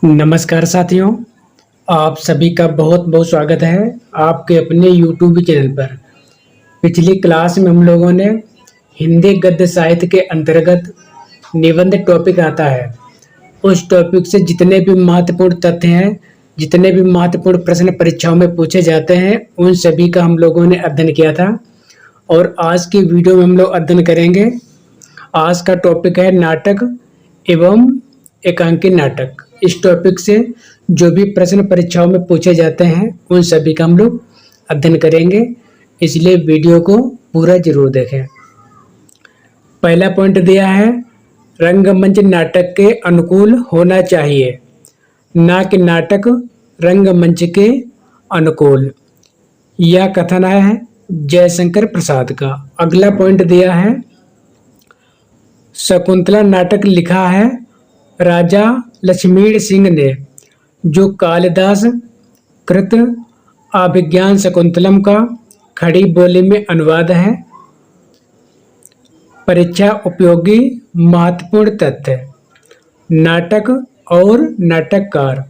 नमस्कार साथियों, आप सभी का बहुत बहुत स्वागत है आपके अपने YouTube चैनल पर। पिछली क्लास में हम लोगों ने हिंदी गद्य साहित्य के अंतर्गत निबंध टॉपिक आता है। उस टॉपिक से जितने भी महत्वपूर्ण तथ्य हैं, जितने भी महत्वपूर्ण प्रश्न परीक्षाओं में पूछे जाते हैं, उन सभी का हम लोगों ने अध्ययन किया था। और आज की वीडियो में हम लोग अध्ययन करेंगे। आज का टॉपिक है नाटक एवं एकांकी नाटक। इस टॉपिक से जो भी प्रश्न परीक्षाओं में पूछे जाते हैं उन सभी का हम लोग अध्ययन करेंगे, इसलिए वीडियो को पूरा जरूर देखें। पहला पॉइंट दिया है, रंगमंच नाटक के अनुकूल होना चाहिए, ना कि नाटक रंगमंच के अनुकूल। यह कथन है जयशंकर प्रसाद का। अगला पॉइंट दिया है, शकुंतला नाटक लिखा है राजा लक्ष्मीण सिंह ने, जो कालिदास कृत अभिज्ञान शकुंतलम का खड़ी बोली में अनुवाद है। परीक्षा उपयोगी महत्वपूर्ण तथ्य, नाटक और नाटककार।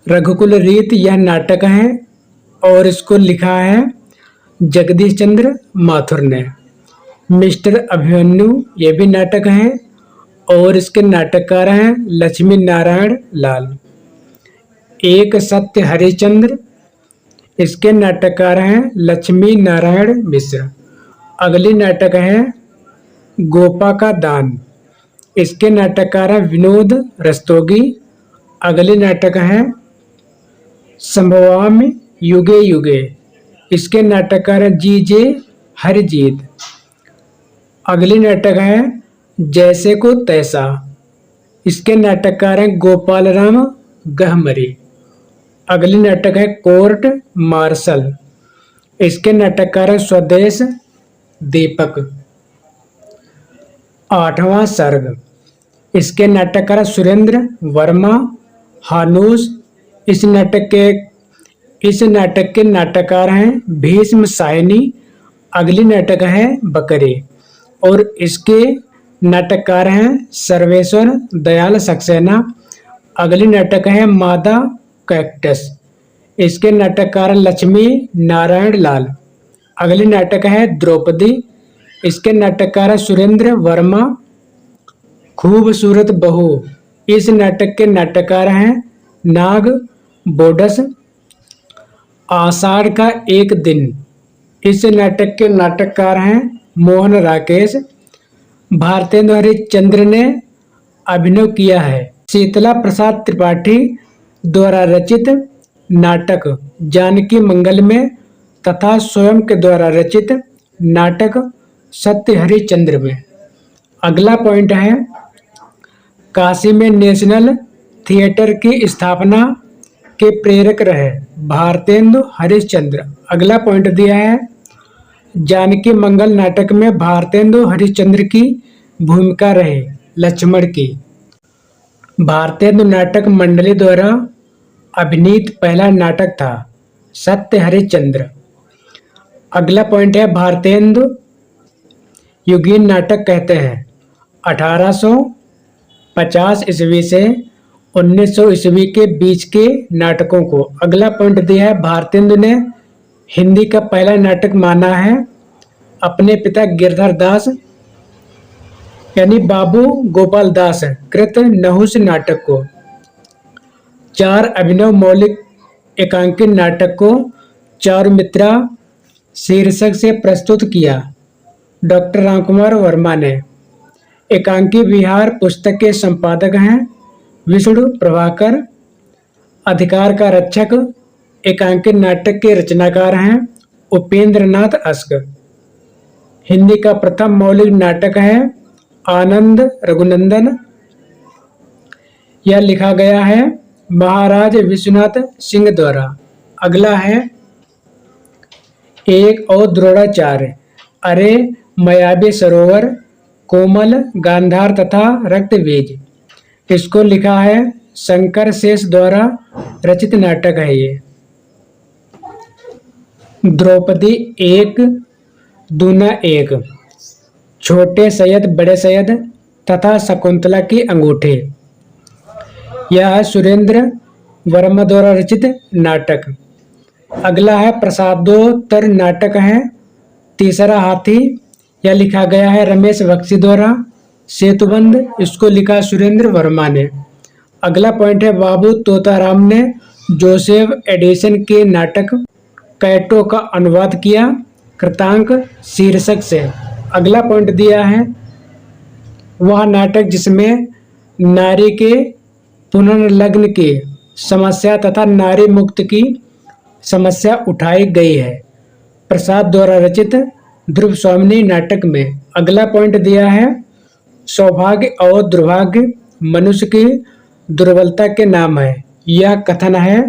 रघुकुल रीत यह नाटक है और इसको लिखा है जगदीश चंद्र माथुर ने। मिस्टर अभिमन्यु ये भी नाटक है और इसके नाटककार हैं लक्ष्मी नारायण लाल। एक सत्य हरिश्चंद्र, इसके नाटककार हैं लक्ष्मी नारायण मिश्र। अगली नाटक है गोपा का दान, इसके नाटककार हैं विनोद रस्तोगी। अगली नाटक है संभवामि युगे युगे, इसके नाटककार हैं जी.जे. हरिजीत। अगली नाटक है जैसे को तैसा, इसके नाटककार हैं गोपाल राम गहमरी। अगली नाटक है कोर्ट मार्शल, इसके नाटककार हैं स्वदेश दीपक। आठवां सर्ग, इसके नाटककार हैं सुरेंद्र वर्मा हानूस। इस नाटक के नाटककार हैं भीष्म सायनी। अगली नाटक है बकरे और इसके नाटककार हैं सर्वेश्वर दयाल सक्सेना। अगली नाटक है मादा कैक्टस, इसके नाटककार लक्ष्मी नारायण लाल। अगली नाटक है द्रौपदी, इसके नाटककार सुरेंद्र वर्मा। खूबसूरत बहू, इस नाटक के नाटककार हैं नाग बोडस। आषाढ़ का एक दिन, इस नाटक के नाटककार हैं मोहन राकेश। भारतेंदु हरिश्चंद्र ने अभिनय किया है। शीतला प्रसाद त्रिपाठी द्वारा रचित नाटक जानकी मंगल में तथा स्वयं के द्वारा रचित नाटक सत्य हरिश्चंद्र में। अगला पॉइंट है, काशी में नेशनल थिएटर की स्थापना के प्रेरक रहे भारतेंदु हरिश्चंद्र। अगला पॉइंट दिया है, जानकी मंगल नाटक में भारतेंदु हरिश्चंद्र की भूमिका रहे लक्ष्मण की। भारतेंदु नाटक मंडली द्वारा अभिनीत पहला नाटक था सत्य हरिश्चंद्र। अगला पॉइंट है, भारतेंदु युगीन नाटक कहते हैं 1850 ईस्वी से 1900 ईस्वी के बीच के नाटकों को। अगला पॉइंट दिया है, भारतेंदु ने हिंदी का पहला नाटक माना है अपने पिता गिरधर दास यानी बाबू गोपाल दास कृत नहुस नाटक को। 4 अभिनव मौलिक एकांकी नाटक को चारुमित्रा शीर्षक से प्रस्तुत किया डॉक्टर रामकुमार वर्मा ने। एकांकी विहार पुस्तक के संपादक हैं विष्णु प्रभाकर। अधिकार का रक्षक एकांकी नाटक के रचनाकार हैं उपेंद्र नाथ अस्क। हिंदी का प्रथम मौलिक नाटक है आनंद रघुनंदन। यह लिखा गया है महाराज विश्वनाथ सिंह द्वारा। अगला है, एक और द्रोणाचार्य, अरे मायावी सरोवर, कोमल गांधार तथा रक्तबीज। इसको लिखा है शंकर शेष द्वारा रचित नाटक है ये। द्रौपदी 1 दूना 1, छोटे सैयद बड़े सैयद तथा शकुंतला की अंगूठी। यह है सुरेंद्र वर्मा द्वारा रचित नाटक। अगला है प्रसादोत्तर नाटक है तीसरा हाथी। यह लिखा गया है रमेश बख्शी द्वारा। सेतुबंध इसको लिखा सुरेंद्र वर्मा ने। अगला पॉइंट है बाबू तोताराम ने जोसेफ एडिसन के नाटक कैटो का अनुवाद किया कृतांक शीर्षक से। अगला पॉइंट दिया है वह नाटक जिसमें नारी के पुनर्लग्न की समस्या तथा नारी मुक्त की समस्या उठाई गई है प्रसाद द्वारा रचित ध्रुव स्वामिनी नाटक में। अगला पॉइंट दिया है सौभाग्य और दुर्भाग्य मनुष्य की दुर्बलता के नाम है। यह कथन है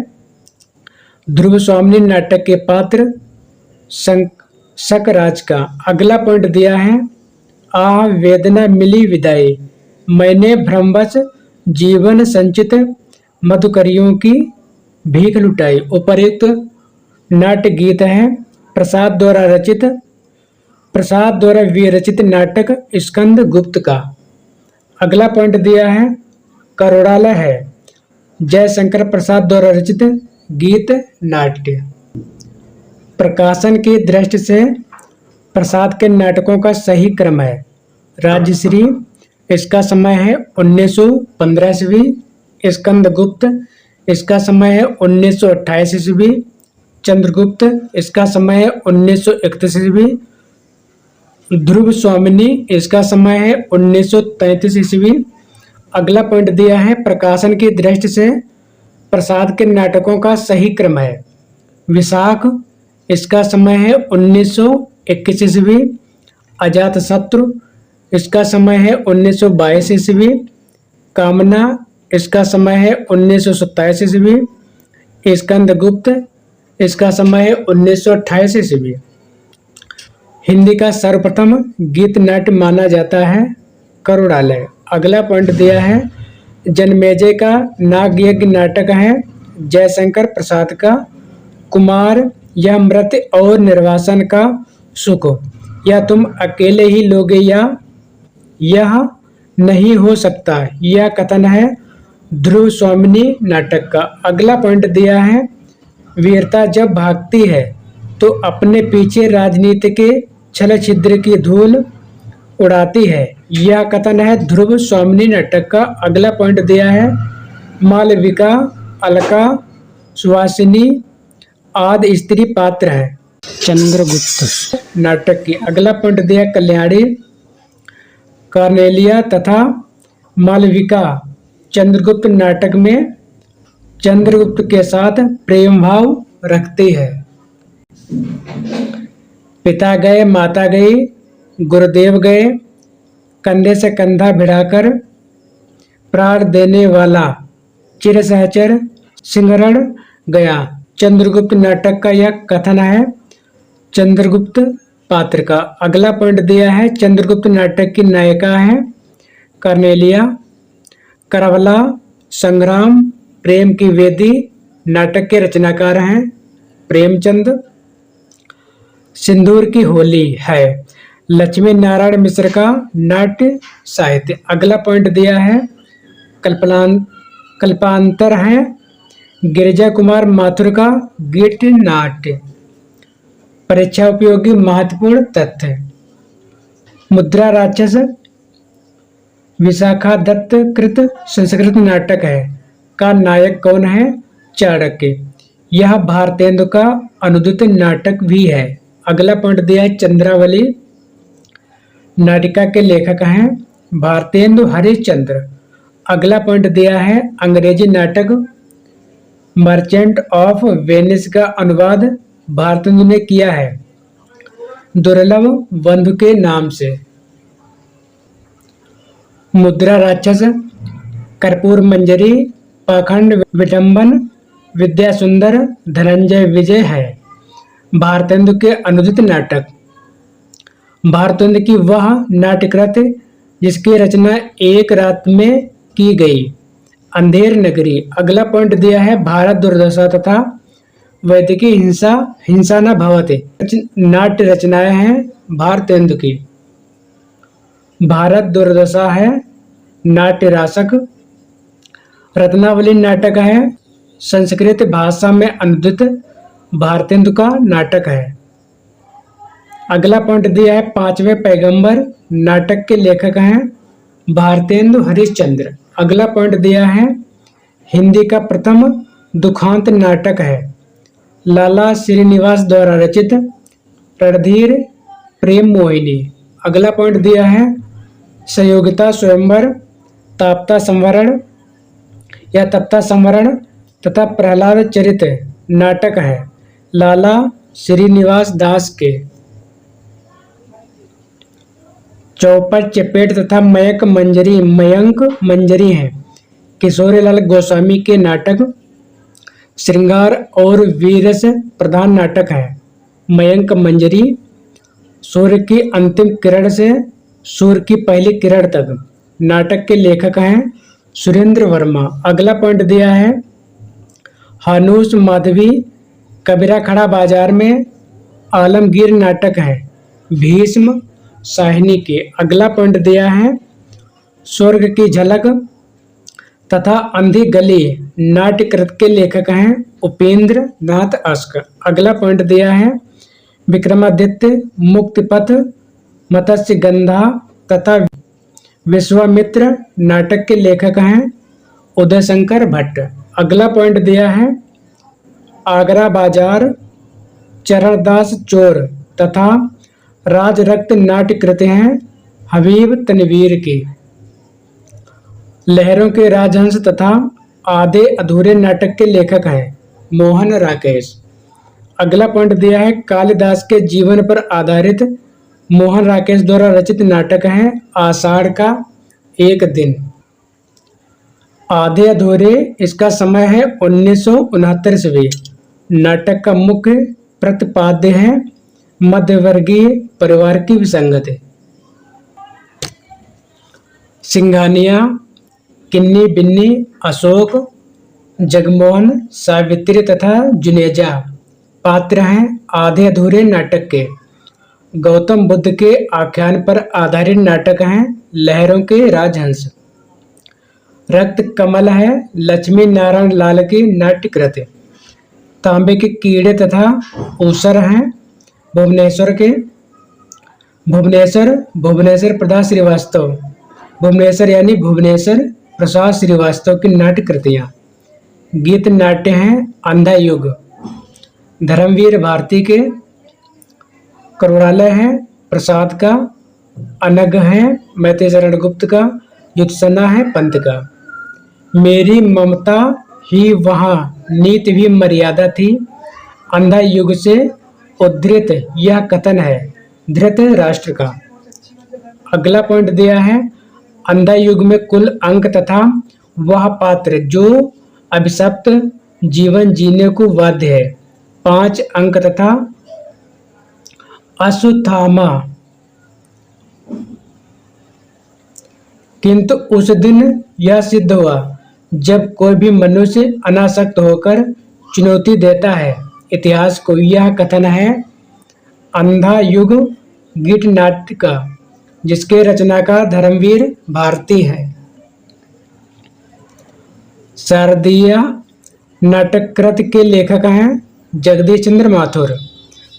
ध्रुव स्वामिनी नाटक के पात्र शकराज का। अगला पॉइंट दिया है आह वेदना मिली विदाई मैंने भ्रमवश जीवन संचित मधुकरियों की भीख लुटाई। उपर्युक्त नाट्य गीत है प्रसाद द्वारा विरचित नाटक स्कंद गुप्त का। अगला पॉइंट दिया है करुणालय है जयशंकर प्रसाद द्वारा रचित गीत नाट्य। प्रकाशन की दृष्टि से प्रसाद के नाटकों का सही क्रम है राजश्री इसका समय है 1915 ईस्वी। स्कंदगुप्त इसका समय है 1928 ईस्वी। चंद्रगुप्त इसका समय है 1931 ईस्वी। ध्रुव स्वामिनी इसका समय है 1933 ईस्वी। अगला पॉइंट दिया है प्रकाशन की दृष्टि से प्रसाद के नाटकों का सही क्रम है विशाख इसका समय है 1921 ईस्वी। अजातशत्रु इसका समय है 1922 ईस्वी। कामना इसका समय है 1927 ईस्वी। स्कंदगुप्त इसका समय है 1928 ईस्वी। हिंदी का सर्वप्रथम गीत नाट्य माना जाता है करुणालय। अगला पॉइंट दिया है जनमेजय का नाग यज्ञ नाटक है जयशंकर प्रसाद का। कुमार यह मृत्यु और निर्वासन का सुख या तुम अकेले ही लोगे या यह नहीं हो सकता यह कथन है ध्रुव स्वामिनी नाटक का। अगला पॉइंट दिया है वीरता जब भागती है तो अपने पीछे राजनीति के छल छिद्र की धूल उड़ाती है यह कथन है ध्रुव स्वामिनी नाटक का। अगला पॉइंट दिया है मालविका अलका सुहासिनी आदि स्त्री पात्र है चंद्रगुप्त नाटक की। अगला पॉइंट दिया कल्याणी कार्नेलिया तथा मालविका चंद्रगुप्त नाटक में चंद्रगुप्त के साथ प्रेम भाव रखती है। पिता गए माता गई गुरुदेव गए कंधे से कंधा भिड़ाकर प्राण देने वाला चिर सहचर सिंहरण गया। चंद्रगुप्त नाटक का यह कथन है चंद्रगुप्त पात्र का। अगला पॉइंट दिया है चंद्रगुप्त नाटक की नायिका है कार्नेलिया। करबला संग्राम प्रेम की वेदी नाटक के रचनाकार हैं प्रेमचंद। सिंदूर की होली है लक्ष्मी नारायण मिश्र का नाट्य साहित्य। अगला पॉइंट दिया है कल्पांतर है गिरिजा कुमार माथुर का गीत नाट्य। परीक्षा उपयोगी महत्वपूर्ण तथ्य मुद्रा राक्षस विशाखा दत्त कृत संस्कृत नाटक है का नायक कौन है चाणक्य। यह भारतेंदु का अनुदित नाटक भी है। अगला पॉइंट दिया है चंद्रावली नाटिका के लेखक हैं भारतेंदु हरिश्चंद्र। अगला पॉइंट दिया है अंग्रेजी नाटक मर्चेंट ऑफ वेनिस का अनुवाद भारतेंदु ने किया है दुर्लभ बंधु के नाम से। मुद्रा राक्षस कर्पूर मंजरी पाखंड विडंबन विद्या सुंदर धनंजय विजय है भारतेंदु के अनुदित नाटक। भारतेंदु की वह नाट्यकृत जिसकी रचना एक रात में की गई अंधेर नगरी। अगला पॉइंट दिया है भारत दुर्दशा तथा वैदिकी हिंसा न भवते नाट्य रचनाएं हैं भारतेंदु की। भारत दुर्दशा है नाट्य राशक। रत्नावली नाटक है संस्कृत भाषा में अनुदित भारतेंदु का नाटक है। अगला पॉइंट दिया है पांचवें पैगंबर नाटक के लेखक हैं भारतेंदु हरिश्चंद्र। अगला पॉइंट दिया है हिंदी का प्रथम दुखांत नाटक है लाला श्रीनिवास द्वारा रचित रणधीर प्रेम मोहिनी। अगला पॉइंट दिया है संयोगिता स्वयंवर ताप्ता संवरण या तप्ता संवरण तथा प्रहलाद चरित नाटक है लाला श्रीनिवास दास के। चौपट चपेट तथा मयंक मंजरी हैं किशोरीलाल गोस्वामी के नाटक। श्रृंगार और वीरस प्रधान नाटक है मयंक मंजरी। सूर्य की अंतिम किरण से सूर्य की पहली किरण तक नाटक के लेखक हैं सुरेंद्र वर्मा। अगला पॉइंट दिया है हानूस माधवी कबीरा खड़ा बाजार में आलमगीर नाटक है भीष्म साहिनी के। अगला पॉइंट दिया है स्वर्ग की झलक तथा अंधी गली नाट्यकृत के लेखक हैं उपेंद्र नाथ अस्क। अगला पॉइंट दिया है विक्रमादित्य मुक्तिपथ मत्स्य गंधा तथा विश्वामित्र नाटक के लेखक हैं उदय शंकर भट्ट। अगला पॉइंट दिया है आगरा बाजार चरणदास चोर तथा राज रक्त नाट्यकृत हैं हबीब तनवीर की। लहरों के राजहंस तथा आधे अधूरे नाटक के लेखक हैं मोहन राकेश। अगला पॉइंट दिया है कालिदास के जीवन पर आधारित मोहन राकेश द्वारा रचित नाटक है आषाढ़ का एक दिन। आधे अधूरे इसका समय है 1969 ईस्वी। नाटक का मुख्य प्रतिपाद्य है मध्यवर्गीय परिवार की विसंगति। सिंघानिया किन्नी बिन्नी अशोक जगमोहन सावित्री तथा जुनेजा पात्र हैं आधे अधूरे नाटक के। गौतम बुद्ध के आख्यान पर आधारित नाटक हैं लहरों के राजहंस। रक्त कमल है लक्ष्मी नारायण लाल की नाट्यकृत। तांबे के कीड़े तथा ऊसर हैं भुवनेश्वर के। भुवनेश्वर प्रसाद श्रीवास्तव भुवनेश्वर यानी भुवनेश्वर प्रसाद श्रीवास्तव की नाट्यकृतियाँ। गीत नाट्य हैं अंधा युग धर्मवीर भारती के। करुणालय है प्रसाद का। अनग है मैत्री शरण गुप्त का। युत्सना है पंत का। मेरी ममता ही वहाँ नीति भी मर्यादा थी। अंधा युग से उद्धृत यह कथन है धृत राष्ट्र का। अगला पॉइंट दिया है अंधा युग में कुल अंक तथा वह पात्र जो अभिशप्त जीवन जीने को बाध्य है 5 अंक तथा अश्वत्थामा। किंतु उस दिन यह सिद्ध हुआ जब कोई भी मनुष्य अनासक्त होकर चुनौती देता है इतिहास को। यह कथन है अंधा युग गीत नाट्य का जिसके रचनाकार धर्मवीर भारती है। शारदीय नाटककृत के लेखक हैं जगदीश चंद्र माथुर।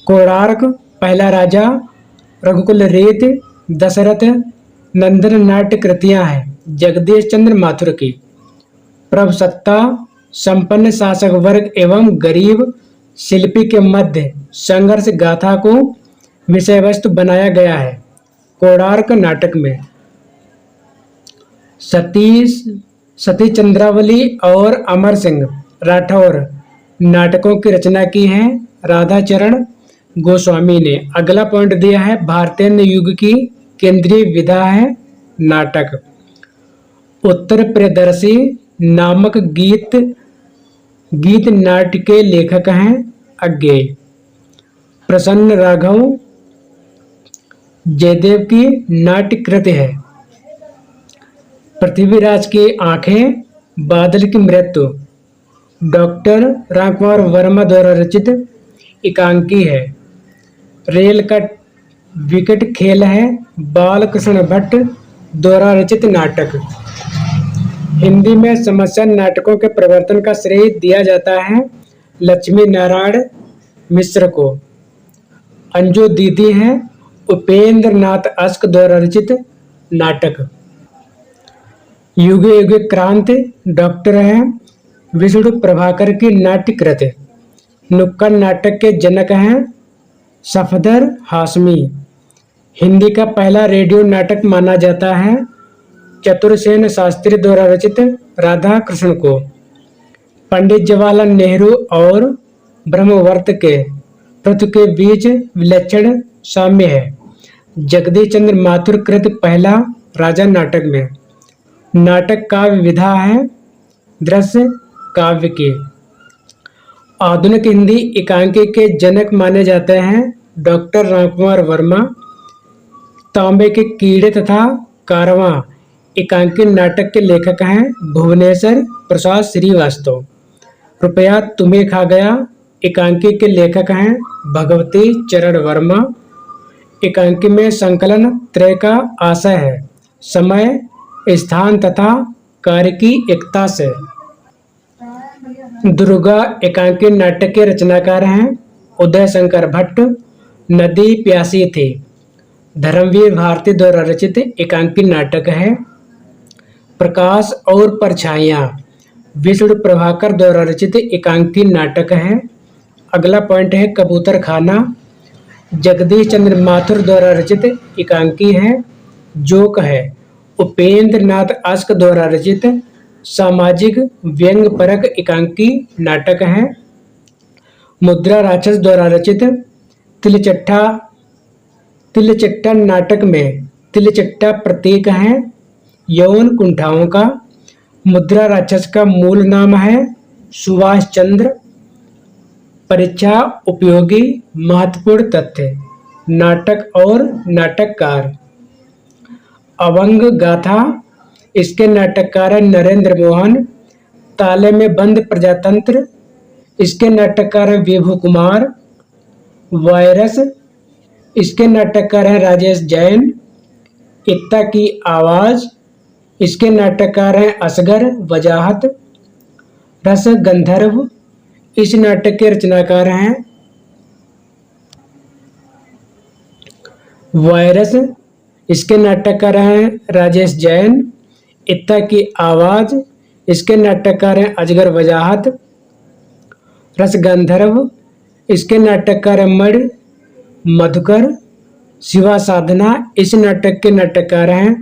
कोणार्क पहला राजा रघुकुल रीत दशरथ नंदन नाट्यकृतियां हैं जगदीश चंद्र माथुर की। प्रभुसत्ता संपन्न शासक वर्ग एवं गरीब शिल्पी के मध्य संघर्ष गाथा को विषय वस्तु बनाया गया है कोणार्क नाटक में। सती चंद्रावली और अमर सिंह राठौर नाटकों की रचना की है राधाचरण गोस्वामी ने। अगला पॉइंट दिया है भारतेंदु युग की केंद्रीय विधा है नाटक। उत्तर प्रियदर्शी नामक गीत नाट्य के लेखक हैं अज्ञेय। प्रसन्न राघव जयदेव की नाट्यकृत है। पृथ्वीराज की आंखें बादल की मृत्यु डॉक्टर रामकुमार वर्मा द्वारा रचित एकांकी है। रेल का विकेट खेल है बालकृष्ण भट्ट द्वारा रचित नाटक। हिंदी में समस्या नाटकों के प्रवर्तन का श्रेय दिया जाता है लक्ष्मी नारायण मिश्र को। अंजू दीदी हैं उपेंद्र नाथ अश्क द्वारा रचित नाटक। युगे युगे क्रांति डॉक्टर हैं विष्णु प्रभाकर की नाट्य कृति। नुक्कड़ नाटक के जनक हैं सफदर हाशमी। हिंदी का पहला रेडियो नाटक माना जाता है चतुरसेन शास्त्री द्वारा रचित राधा कृष्ण को। पंडित जवाहरलाल नेहरू और ब्रह्मवर्त के पृथ्वी के बीच विलक्षण साम्य है। जगदीश चंद्र माथुर कृत पहला राजा नाटक में। नाटक काव्य विधा है दृश्य काव्य की। आधुनिक हिंदी एकांकी के जनक माने जाते हैं डॉक्टर रामकुमार वर्मा। तांबे के कीड़े तथा कारवां एकांकी नाटक के लेखक हैं भुवनेश्वर प्रसाद श्रीवास्तव। रुपया तुम्हें खा गया एकांकी के लेखक हैं भगवती चरण वर्मा। एकांकी में संकलन त्रय का आशय है समय स्थान तथा कार्य की एकता से। दुर्गा एकांकी नाटक के रचनाकार हैं उदय शंकर भट्ट। नदी प्यासी थी धर्मवीर भारती द्वारा रचित एकांकी नाटक है। प्रकाश और परछाइयाँ विष्णु प्रभाकर द्वारा रचित एकांकी नाटक है। अगला पॉइंट है कबूतर खाना जगदीश चंद्र माथुर द्वारा रचित एकांकी है। जोक है उपेंद्र नाथ अश्क द्वारा रचित सामाजिक व्यंग परक एकांकी नाटक है। मुद्रा राक्षस द्वारा रचित तिलचट्टा नाटक में तिलचट्टा प्रतीक है यौन कुंठाओं का। मुद्रा राक्षस का मूल नाम है सुभाष चंद्र। परीक्षा उपयोगी महत्वपूर्ण तथ्य नाटक और नाटककार। अभंग गाथा इसके नाटककार है नरेंद्र मोहन। ताले में बंद प्रजातंत्र इसके नाटककार है विभू कुमार। वायरस इसके नाटककार है राजेश जैन। एकता की आवाज इसके नाटककार हैं असगर वजाहत। रस गंधर्व इस नाटक के रचनाकार हैं वायरस इसके नाटककार हैं राजेश जैन। एकता की आवाज इसके नाटककार हैं अजगर वजाहत। रस गंधर्व इसके नाटककार हैं मणि मधुकर। शिवा साधना इस नाटक के नाटककार हैं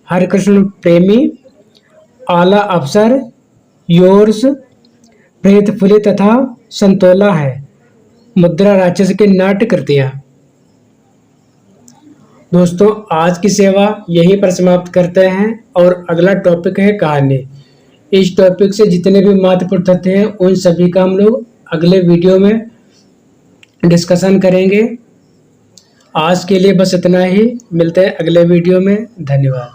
हरिकृष्ण प्रेमी। आला अफसर योर्स प्रेतफुली तथा संतोला है मुद्रा राक्षस की नाट्य कृतियां। दोस्तों आज की सेवा यहीं पर समाप्त करते हैं और अगला टॉपिक है कहानी। इस टॉपिक से जितने भी महत्वपूर्ण तथ्य हैं उन सभी का हम लोग अगले वीडियो में डिस्कशन करेंगे। आज के लिए बस इतना ही। मिलते हैं अगले वीडियो में। धन्यवाद।